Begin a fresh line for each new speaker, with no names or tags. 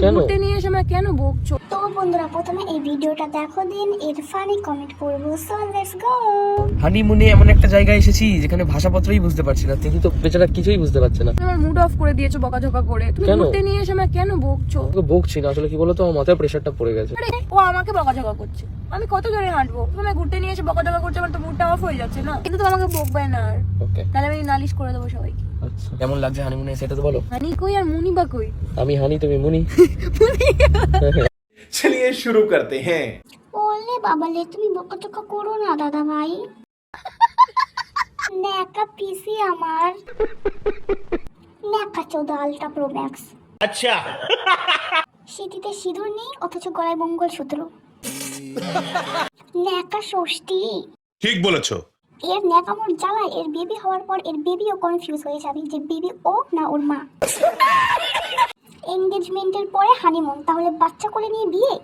ঘুরতে নিয়ে এসে আমায় কেন বকছো?
তো বন্ধুরা প্রথমে এই ভিডিওটা দেখো, দিন এর ফানি কমেন্ট করবো। So let's go.
হানিমুনে এমন একটা জায়গায় এসেছি যেখানে ভাষাপত্রই বুঝতে পারছি না, তিনি তো বেচারা কিছুই বুঝতে পারছে না।
আমার মুড অফ করে দিয়েছো বকাঝকা করে। তুমি
কেন?
ঘুরতে নিয়ে এসে আমায় কেন বকছো?
তোকে বকছি না, আসলে কি বলতো, আমার মাথায় প্রেশারটা পড়ে গেছে।
আরে ও আমাকে বকাঝকা করছে, আমি কত জোরে হাঁটবো? তুমি ঘুরতে নিয়ে এসে বকাঝকা করছে, আমার তো মুডটা অফ হয়ে যাচ্ছে না। কিন্তু তুমি আমাকে বকবে না আর,
ওকে,
তাহলে আমি নালিশ করে দেবো সবাইকে।
আচ্ছা কেমন লাগছে হানিমুনে সেটা তো বলো।
হানি কই আর মুনি বা কই?
আমি হানি, তুমি মুনি।
चलिए शुरू करते हैं।
ওলে বাবালে, তুমি বকাচকা করো না দাদা ভাই। ন্যাকা পিসি আমার, ন্যাকা চোদা আলট্রা প্রো ম্যাক্স।
अच्छा
সিঁথিতে সিঁদুর নেই অথচ গলায় মঙ্গলসূত্র। ন্যাকা ষষ্ঠী।
ठीक বলেছো।
এর ন্যাকামোর জ্বালায় এর বেবি হওয়ার পর এর বেবিও কনফিউজ হয়ে যাবে যে বেবি ও না ওর মা। এনগেজমেন্টের পরে হানিমুন, তাহলে বাচ্চা কোলে নিয়ে বিয়ে?